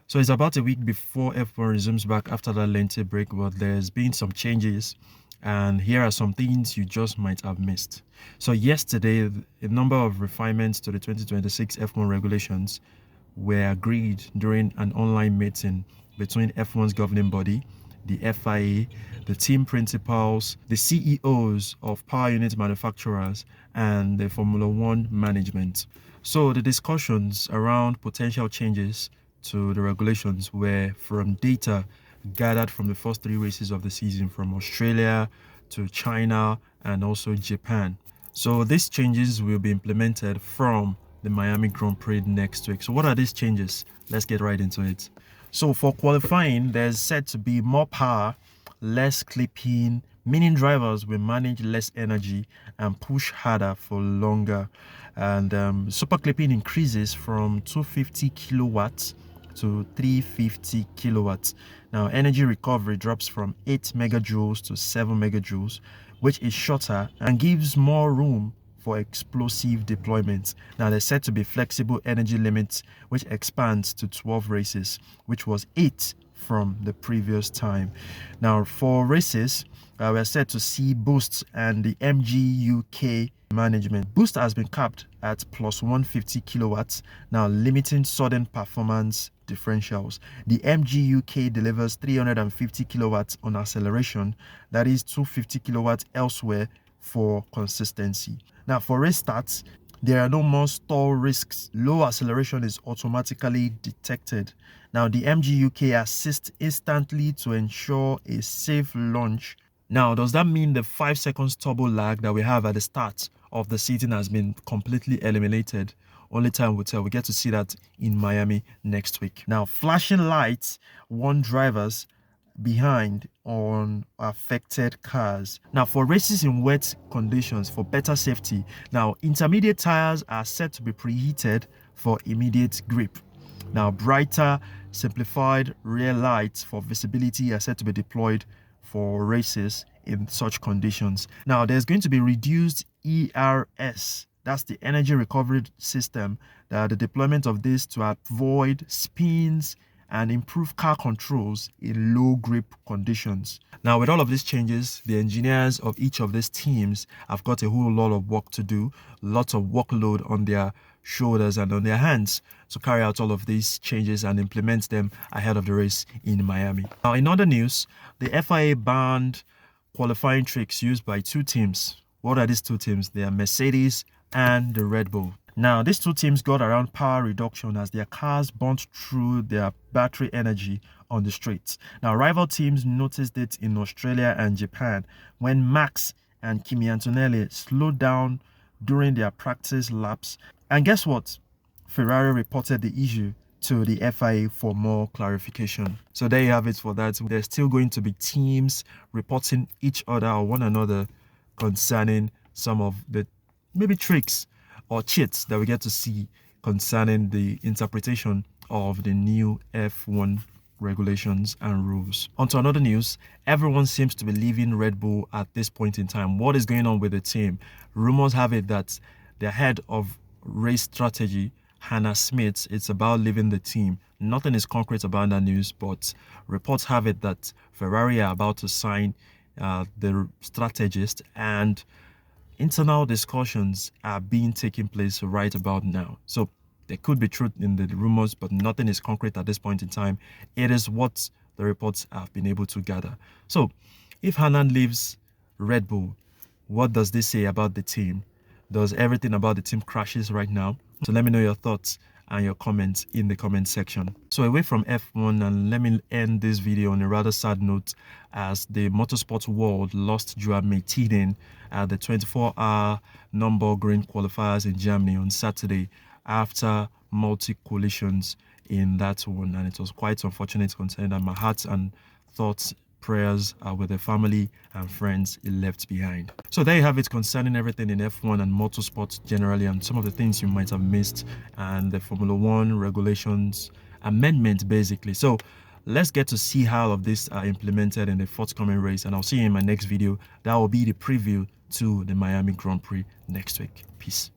So it's about a week before F1 resumes back after that lengthy break, but there's been some changes, and here are some things you just might have missed. So yesterday, a number of refinements to the 2026 F1 regulations were agreed during an online meeting between F1's governing body, the FIA, the team principals, the CEOs of power unit manufacturers, and the Formula One management. So the discussions around potential changes to the regulations were from data gathered from the first three races of the season, from Australia to China and also Japan. So these changes will be implemented from the Miami Grand Prix next week. So what are these changes? Let's get right into it. So for qualifying, there's said to be more power, less clipping, meaning drivers will manage less energy and push harder for longer. And super clipping increases from 250 kilowatts to 350 kilowatts. Now, energy recovery drops from 8 megajoules to 7 megajoules, which is shorter and gives more room for explosive deployments. Now, there's said to be flexible energy limits, which expands to 12 races, which was 8 from the previous time. Now, for races, we're set to see boosts and the MGUK management. Boost has been capped at plus 150 kilowatts, now limiting sudden performance differentials. The MGUK delivers 350 kilowatts on acceleration, that is 250 kilowatts elsewhere for consistency. Now, for race starts, there are no more stall risks. Low acceleration is automatically detected. Now, the MGUK assists instantly to ensure a safe launch. Now, does that mean the 5 seconds turbo lag that we have at the start of the season has been completely eliminated? Only time will tell. We get to see that in Miami next week. Now, flashing lights warn drivers behind on affected cars. Now, for races in wet conditions, for better safety, now intermediate tires are set to be preheated for immediate grip. Now, brighter simplified rear lights for visibility are set to be deployed for races in such conditions. Now, there's going to be reduced ERS. That's the energy recovery system. The deployment of this to avoid spins and improve car controls in low grip conditions. Now, with all of these changes, the engineers of each of these teams have got a whole lot of work to do, lots of workload on their shoulders and on their hands to carry out all of these changes and implement them ahead of the race in Miami. Now, in other news, the FIA banned qualifying tricks used by two teams. What are these two teams? They are Mercedes and the Red Bull. Now, these two teams got around power reduction as their cars burnt through their battery energy on the streets. Now, rival teams noticed it in Australia and Japan when Max and Kimi Antonelli slowed down during their practice laps. And guess what? Ferrari reported the issue to the FIA for more clarification. So there you have it for that. There's still going to be teams reporting each other or one another concerning some of the maybe tricks or cheats that we get to see concerning the interpretation of the new F1 regulations and rules. On to another news, everyone seems to be leaving Red Bull at this point in time. What is going on with the team? Rumors have it that the head of race strategy, Hannah Smith, it's about leaving the team. Nothing is concrete about that news, but reports have it that Ferrari are about to sign the strategist, and internal discussions are being taking place right about now. So there could be truth in the rumors, but nothing is concrete at this point in time. It is what the reports have been able to gather. So if Hannah leaves Red Bull, what does this say about the team? Does everything about the team crashes right now? So let me know your thoughts and your comments in the comment section. So away from F1, and let me end this video on a rather sad note, as the motorsport world lost Joao Maitinen at the 24-hour Nürburgring qualifiers in Germany on Saturday after multi-collisions in that one, and it was quite unfortunate considering that my heart and thoughts, prayers are with the family and friends he left behind. So there you have it concerning everything in F1 and motorsports generally, and some of the things you might have missed, and the Formula One regulations amendment basically. So let's get to see how all of this are implemented in the forthcoming race, and I'll see you in my next video. That will be the preview to the Miami Grand Prix next week. Peace.